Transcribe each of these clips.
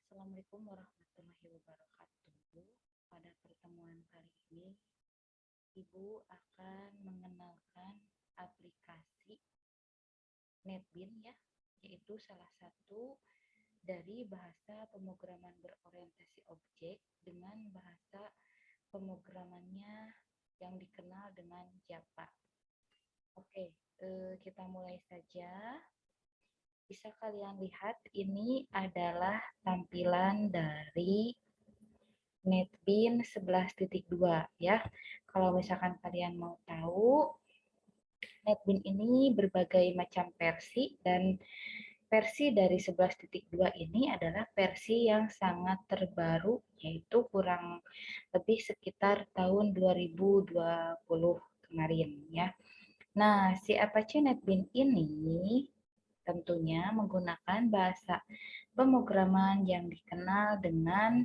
Assalamualaikum warahmatullahi wabarakatuh. Pada pertemuan kali ini, Ibu akan mengenalkan aplikasi NetBeans ya, yaitu salah satu dari bahasa pemrograman berorientasi objek dengan bahasa pemrogramannya yang dikenal dengan Java. Oke, kita mulai saja. Bisa kalian lihat ini adalah tampilan dari NetBeans 11.2 ya. Kalau misalkan kalian mau tahu, NetBeans ini berbagai macam versi dan versi dari 11.2 ini adalah versi yang sangat terbaru, yaitu kurang lebih sekitar tahun 2020 kemarin ya. Nah, si Apache NetBeans ini tentunya menggunakan bahasa pemrograman yang dikenal dengan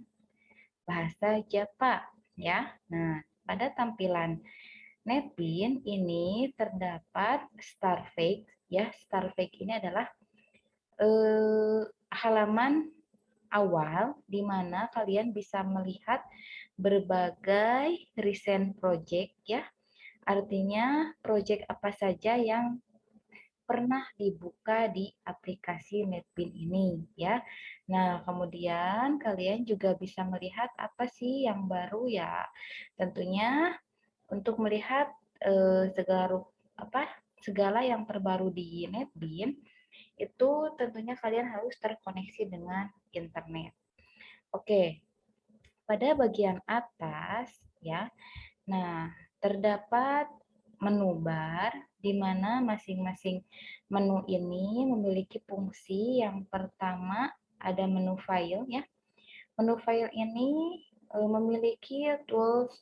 bahasa Java ya. Nah, pada tampilan NetBeans ini terdapat Starfake ya. Starfake ini adalah halaman awal di mana kalian bisa melihat berbagai recent project ya. Artinya project apa saja yang pernah dibuka di aplikasi NetBeans ini ya. Nah, kemudian kalian juga bisa melihat apa sih yang baru ya. Tentunya untuk melihat segala yang terbaru di NetBeans itu tentunya kalian harus terkoneksi dengan internet. Oke, pada bagian atas ya. Nah, terdapat menu bar di mana masing-masing menu ini memiliki fungsi. Yang pertama ada menu file ya. Menu file ini memiliki tools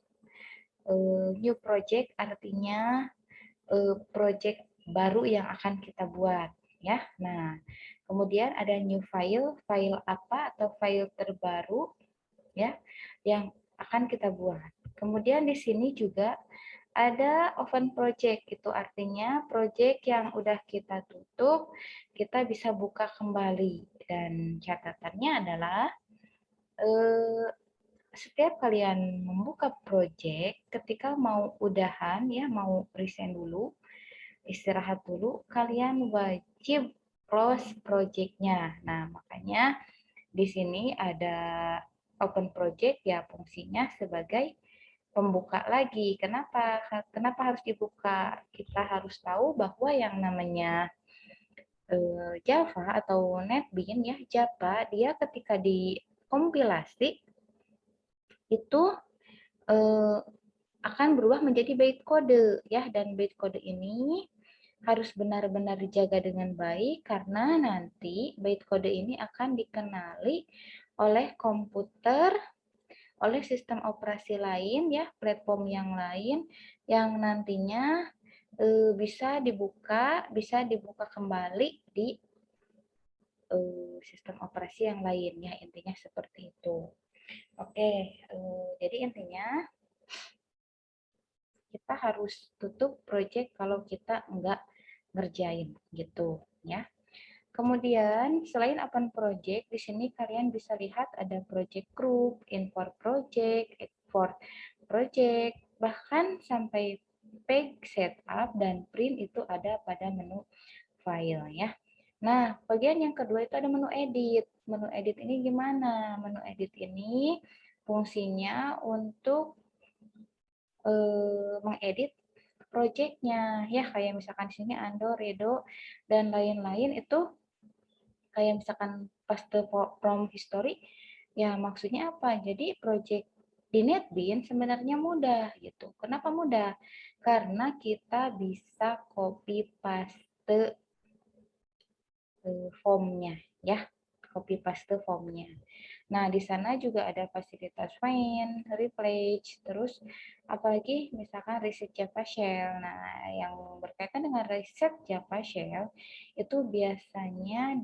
new project, artinya project baru yang akan kita buat ya. Nah, kemudian ada new file, file apa atau file terbaru ya yang akan kita buat. Kemudian di sini juga ada open project, itu artinya project yang udah kita tutup, kita bisa buka kembali. Dan catatannya adalah setiap kalian membuka project, ketika mau udahan ya, mau resign dulu, istirahat dulu, kalian wajib close project-nya. Nah, makanya di sini ada open project ya, fungsinya sebagai pembuka lagi. Kenapa? Kenapa harus dibuka? Kita harus tahu bahwa yang namanya Java atau NetBeans ya, Java, dia ketika dikompilasi itu eh, akan berubah menjadi bytecode ya, dan bytecode ini harus benar-benar dijaga dengan baik karena nanti bytecode ini akan dikenali oleh komputer, oleh sistem operasi lain ya, platform yang lain yang nantinya bisa dibuka kembali di sistem operasi yang lain ya, intinya seperti itu. Oke, jadi intinya kita harus tutup project kalau kita enggak ngerjain gitu ya. Kemudian selain open project, di sini kalian bisa lihat ada project group, import project, export project, bahkan sampai page setup dan print itu ada pada menu file ya. Nah, bagian yang kedua itu ada menu edit. Menu edit ini gimana? Menu edit ini fungsinya untuk mengedit projectnya ya, kayak misalkan di sini Ando, Redo dan lain-lain itu kayak misalkan paste from history ya, maksudnya apa? Jadi project di NetBeans sebenarnya mudah gitu. Kenapa mudah? Karena kita bisa copy paste formnya ya, copy paste formnya. Nah, di sana juga ada fasilitas main, replace, terus apalagi misalkan reset Java Shell. Nah, yang berkaitan dengan reset Java Shell itu biasanya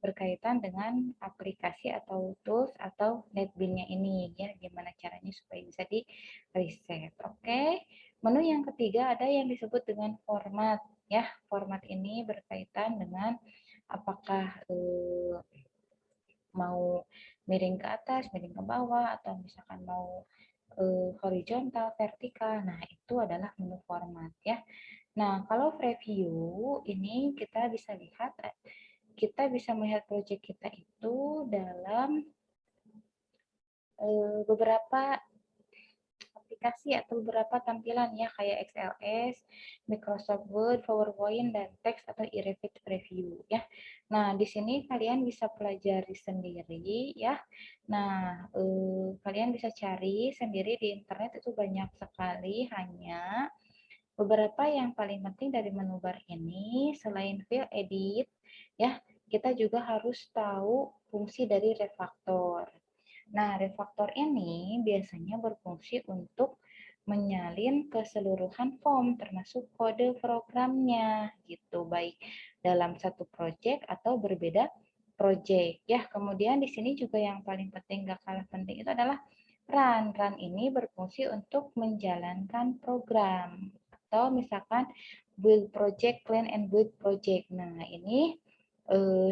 berkaitan dengan aplikasi atau tools atau NetBeans-nya ini ya, gimana caranya supaya bisa di reset. Oke. Menu yang ketiga ada yang disebut dengan format ya. Format ini berkaitan dengan apakah mau miring ke atas, miring ke bawah, atau misalkan mau horizontal, vertikal. Nah, itu adalah menu format ya. Nah, kalau preview ini kita bisa lihat, kita bisa melihat project kita itu dalam beberapa aplikasi atau beberapa tampilan ya, kayak XLS, Microsoft Word, PowerPoint, dan teks atau e-Revit Preview ya. Nah, di sini kalian bisa pelajari sendiri ya. Nah, kalian bisa cari sendiri di internet, itu banyak sekali, hanya beberapa yang paling penting dari menu bar ini, selain fill edit ya, kita juga harus tahu fungsi dari refaktor. Nah, refaktor ini biasanya berfungsi untuk menyalin keseluruhan form termasuk kode programnya gitu, baik dalam satu project atau berbeda project ya. Kemudian di sini juga yang paling penting, gak kalah penting, itu adalah run. Run ini berfungsi untuk menjalankan program, atau misalkan build project, clean and build project. Nah, ini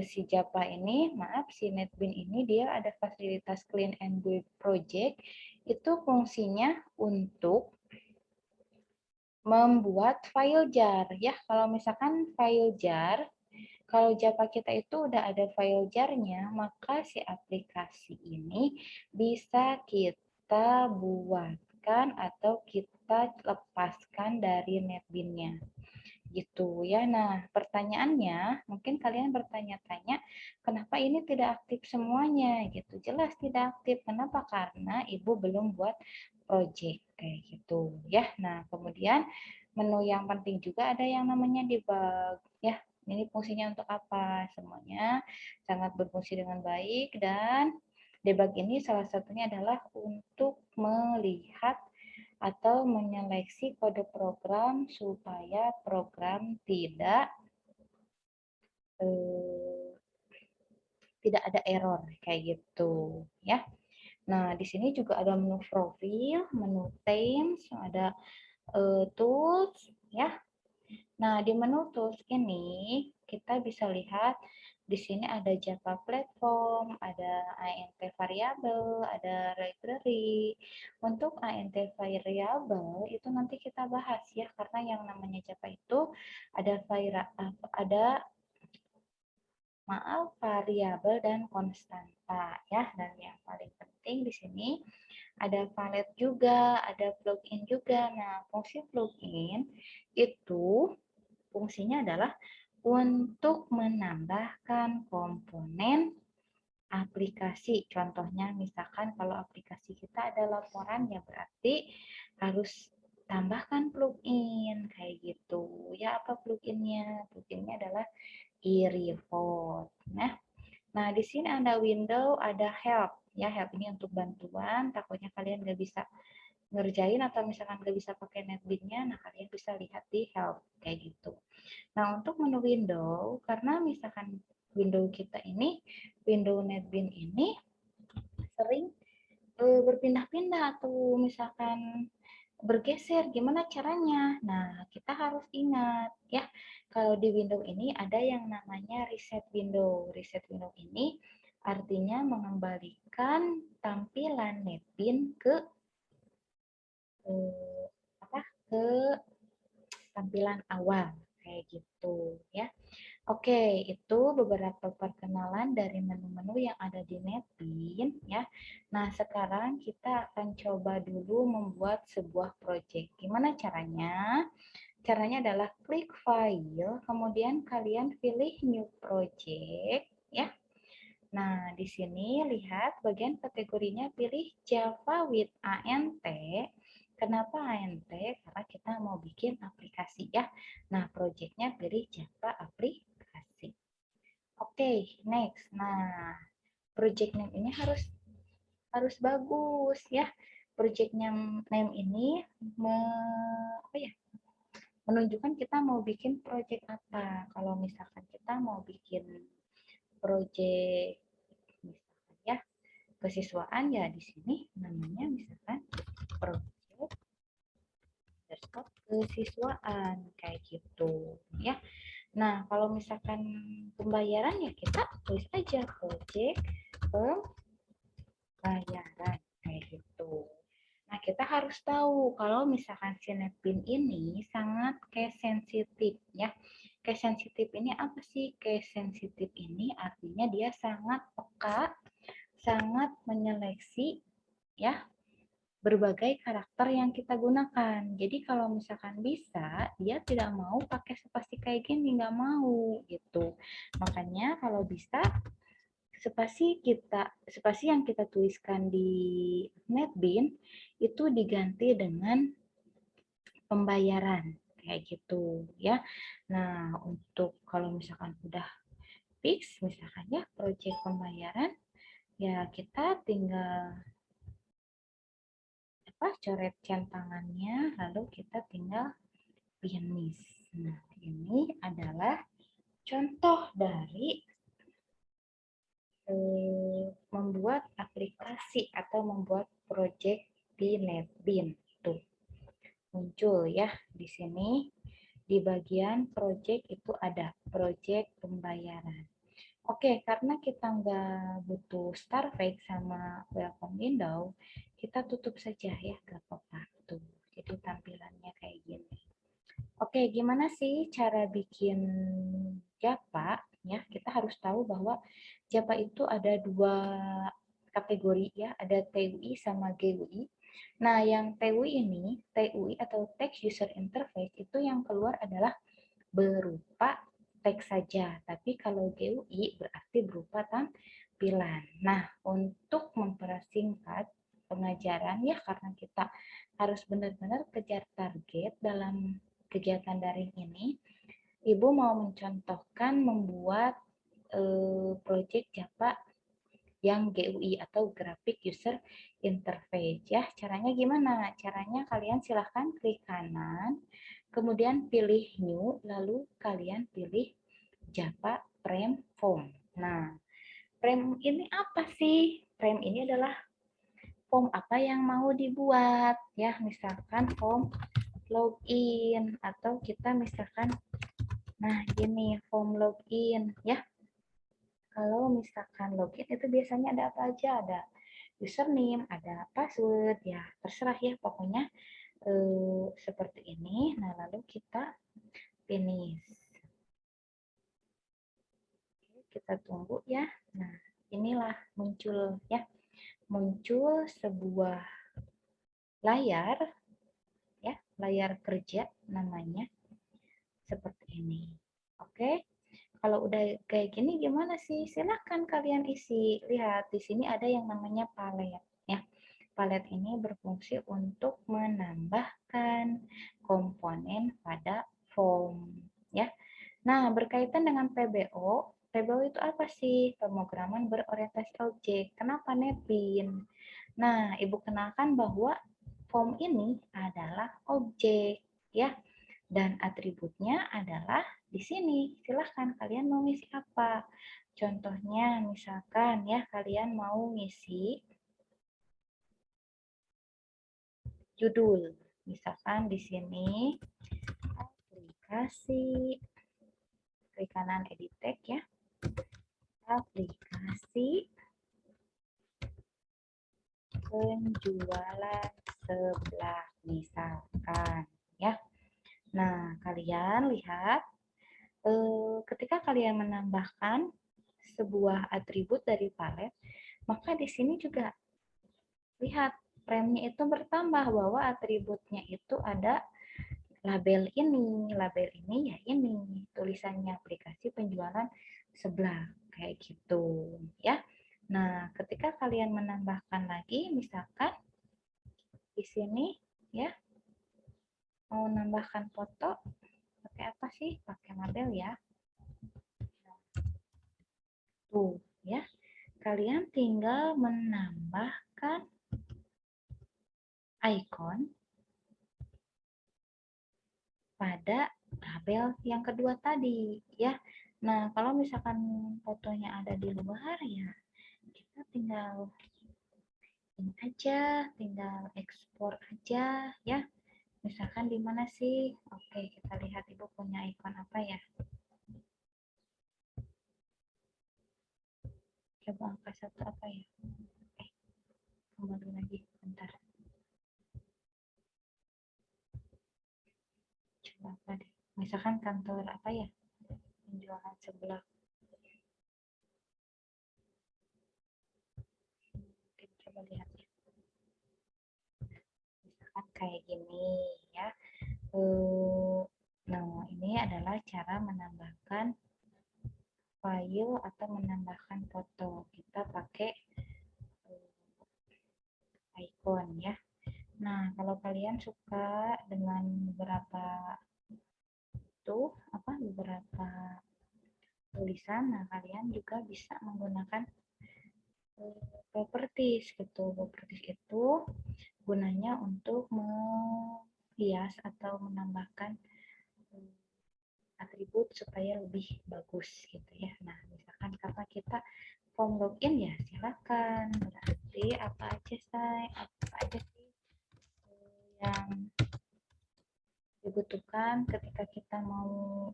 si Japa ini, maaf, si NetBeans ini dia ada fasilitas clean and build project, itu fungsinya untuk membuat file jar ya. Kalau misalkan file jar, kalau Japa kita itu udah ada file jarnya, maka si aplikasi ini bisa kita buatkan atau kita lepaskan dari NetBeans-nya gitu ya. Nah, pertanyaannya, mungkin kalian bertanya-tanya, kenapa ini tidak aktif semuanya gitu? Jelas tidak aktif. Kenapa? Karena Ibu belum buat project kayak gitu ya. Nah, kemudian menu yang penting juga ada yang namanya debug ya. Ini fungsinya untuk apa? Semuanya sangat berfungsi dengan baik, dan debug ini salah satunya adalah untuk melihat atau menyeleksi kode program supaya program eh, tidak ada error kayak gitu ya. Nah, di sini juga ada menu profil, menu themes, ada tools ya. Nah, di menu tools ini kita bisa lihat di sini ada Java Platform, ada int variable, ada library. Untuk int variable itu nanti kita bahas ya, karena yang namanya Java itu ada variabel dan konstanta ya. Dan yang paling penting di sini ada valet juga, ada plugin juga. Nah, fungsi plugin itu fungsinya adalah untuk menambahkan komponen aplikasi. Contohnya misalkan kalau aplikasi kita ada laporan, ya berarti harus tambahkan plugin kayak gitu. Ya, apa pluginnya? Pluginnya adalah e-report. Nah, di sini ada window, ada help. Ya, help ini untuk bantuan. Takutnya kalian nggak bisa ngerjain atau misalkan nggak bisa pakai NetBeans-nya, nah kalian bisa lihat di help kayak gitu. Nah, untuk menu window, karena misalkan window kita ini, window NetBeans ini sering berpindah-pindah atau misalkan bergeser, gimana caranya? Nah, kita harus ingat ya, kalau di window ini ada yang namanya reset window. Reset window ini artinya mengembalikan tampilan NetBeans ke eh, apa? Ke tampilan awal kayak gitu ya. Oke, itu beberapa perkenalan dari menu-menu yang ada di NetBeans ya. Nah, sekarang kita akan coba dulu membuat sebuah project. Gimana caranya? Caranya adalah klik file, kemudian kalian pilih new project ya. Nah, di sini lihat bagian kategorinya, pilih Java with ANT. Kenapa ANT? Karena kita mau bikin aplikasi ya. Nah, projectnya pilih Java aplikasi. Oke, next. Nah, project name ini harus bagus ya. Project name ini apa ya? Menunjukkan kita mau bikin project apa. Kalau misalkan kita mau bikin project misalkan ya kesiswaan, ya di sini namanya misalkan project kesiswaan kayak gitu ya. Nah, kalau misalkan pembayaran ya kita tulis aja project pembayaran kayak gitu. Nah, kita harus tahu kalau misalkan si NetBean ini sangat case sensitif ya. Case sensitif ini apa sih? Case sensitif ini artinya dia sangat peka, sangat menyeleksi ya berbagai karakter yang kita gunakan. Jadi kalau misalkan bisa, dia tidak mau pakai spasi kayak gini, nggak mau gitu. Makanya kalau bisa spasi yang kita tuliskan di NetBean itu diganti dengan pembayaran kayak gitu ya. Nah, untuk kalau misalkan udah fix misalkan ya project pembayaran ya kita tinggal coret centangannya lalu kita tinggal finish. Nah, ini adalah contoh dari membuat aplikasi atau membuat project di NetBean. Tuh, muncul ya di sini di bagian project itu ada project pembayaran. Oke, karena kita nggak butuh Starfake sama welcome window, kita tutup saja ya, gak apa-apa. Tuh, jadi tampilannya kayak gini. Oke, gimana sih cara bikin Japa? Ya, kita harus tahu bahwa Japa itu ada dua kategori ya, ada TUI sama GUI. Nah, yang TUI ini, TUI atau Text User Interface itu yang keluar adalah berupa teks saja, tapi kalau GUI berarti berupa tampilan. Nah, untuk mempersingkat pengajaran ya karena kita harus benar-benar kejar target dalam kegiatan daring ini, Ibu mau mencontohkan membuat project Java yang GUI atau Graphic User Interface ya. Caranya gimana? Caranya kalian silahkan klik kanan, kemudian pilih New, lalu kalian pilih Java Frame Form. Nah, frame ini apa sih? Frame ini adalah form apa yang mau dibuat ya, misalkan form login atau kita misalkan nah gini form login ya. Kalau misalkan login itu biasanya ada apa aja? Ada username, ada password, ya terserah ya pokoknya seperti ini. Nah lalu kita finish. Kita tunggu ya. Nah inilah muncul ya, muncul sebuah layar ya, layar kerja namanya seperti ini. Oke. Kalau udah kayak gini gimana sih? Silahkan kalian isi. Lihat, di sini ada yang namanya palet. Ya. Palet ini berfungsi untuk menambahkan komponen pada form. Ya. Nah, berkaitan dengan PBO, PBO itu apa sih? Pemrograman berorientasi objek. Kenapa NetBean? Nah, Ibu kenalkan bahwa form ini adalah objek. Ya, dan atributnya adalah di sini. Silahkan kalian mau ngisi apa. Contohnya misalkan ya kalian mau ngisi judul. Misalkan di sini aplikasi, klik kanan edit tag ya. Aplikasi penjualan sebelah misalkan ya. Nah, kalian lihat ketika kalian menambahkan sebuah atribut dari palet, maka di sini juga lihat frame-nya itu bertambah bahwa atributnya itu ada label ini ya ini, tulisannya aplikasi penjualan sebelah kayak gitu ya. Nah, ketika kalian menambahkan lagi misalkan di sini ya mau nambahkan foto pakai apa sih? Pakai label ya. Tuh, ya. Kalian tinggal menambahkan icon pada label yang kedua tadi, ya. Nah, kalau misalkan fotonya ada di luar ya, kita tinggal ini aja, tinggal ekspor aja, ya. Misalkan di mana sih? Oke, kita lihat Ibu punya icon apa ya. Coba angka 1 apa ya? Kembali lagi, bentar. Coba apa deh? Misalkan kantor apa ya? Penjualan sebelah. Kita coba lihat ya. Misalkan kayak gini ya. Nah, ini adalah cara menambahkan file atau menambahkan foto. Kita pakai icon ya. Nah, kalau kalian suka dengan beberapa tulisan, nah kalian juga bisa menggunakan properties gitu. Properties itu gunanya untuk menghias atau menambahkan atribut supaya lebih bagus gitu ya. Nah, misalkan karena kita form login ya silakan. Berarti apa aja sih yang dibutuhkan ketika kita mau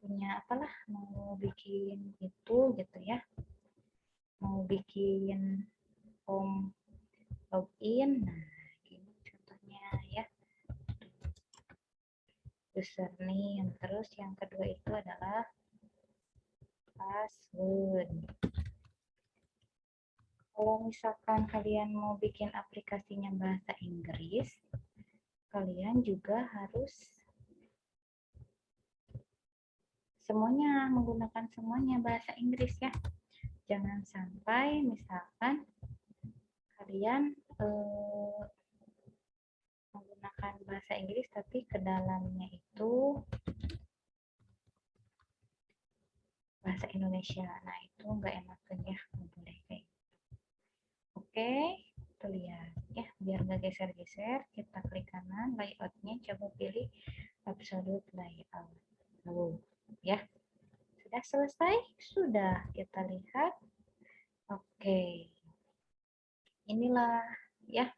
punya mau bikin itu gitu ya, mau bikin form login. Nah, ini contohnya ya, username, terus yang kedua itu adalah password. Kalau misalkan kalian mau bikin aplikasinya bahasa Inggris, kalian juga harus menggunakan semuanya bahasa Inggris ya. Jangan sampai misalkan kalian menggunakan bahasa Inggris tapi ke dalamnya itu bahasa Indonesia. Nah, itu nggak enak kan ya, nggak boleh kayak gitu. Oke, kita lihat ya, biar nggak geser-geser, kita klik kanan, layoutnya coba pilih absolute layout. Ya, sudah selesai? Sudah, kita lihat. Oke, inilah ya,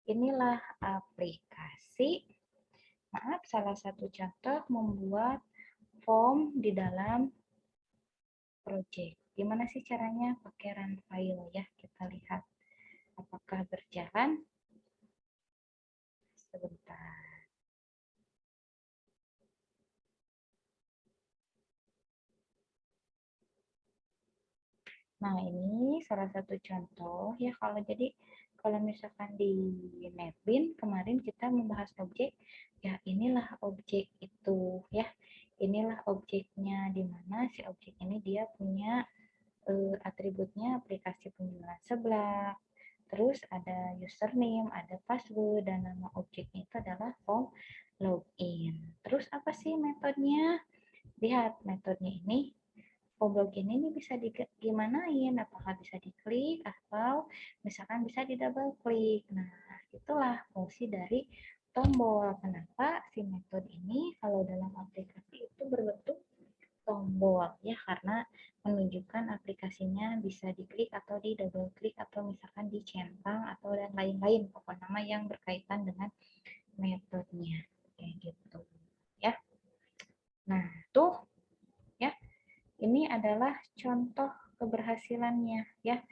inilah aplikasi. Maaf, salah satu contoh membuat form di dalam project. Gimana sih caranya? Pakai run file ya. Kita lihat apakah berjalan. Sebentar. Nah, ini salah satu contoh ya. Kalau misalkan di NetBeans kemarin kita membahas objek, ya inilah objek itu ya. Inilah objeknya, di mana si objek ini dia punya atributnya aplikasi penjualan sebelah. Terus ada username, ada password, dan nama objeknya itu adalah form login. Terus apa sih metodenya? Lihat metodenya ini, form login ini bisa gimanain? Apakah bisa diklik atau misalkan bisa di double klik. Nah, itulah fungsi dari tombol. Kenapa si metode ini kalau dalam aplikasi itu berbentuk tombol ya, karena menunjukkan aplikasinya bisa diklik atau di double klik atau misalkan dicentang atau dan lain-lain, pokok nama yang berkaitan dengan metodenya kayak gitu ya. Nah, tuh ya, ini adalah contoh keberhasilannya ya.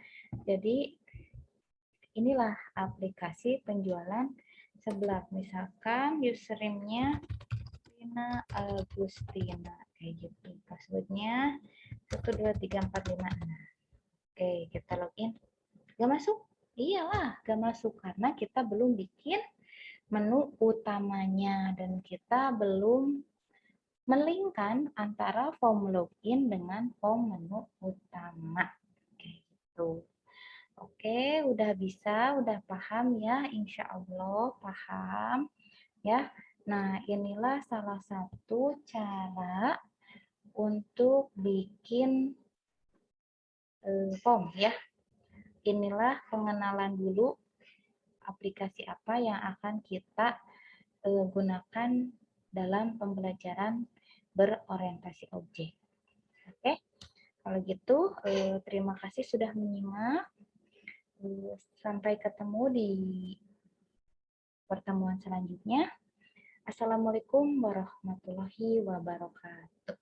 Jadi inilah aplikasi penjualan sebelah, misalkan username-nya Rina Agustina kayak gitu, passwordnya 123456. Oke, kita login. Gak masuk? Iyalah, gak masuk karena kita belum bikin menu utamanya dan kita belum melingkan antara form login dengan form menu utama. Oke, gitu. Oke, udah bisa, udah paham ya, insya Allah paham ya. Nah, inilah salah satu cara untuk bikin form ya. Inilah pengenalan dulu aplikasi apa yang akan kita gunakan dalam pembelajaran berorientasi objek. Oke, kalau gitu terima kasih sudah menyimak. Sampai ketemu di pertemuan selanjutnya. Assalamualaikum warahmatullahi wabarakatuh.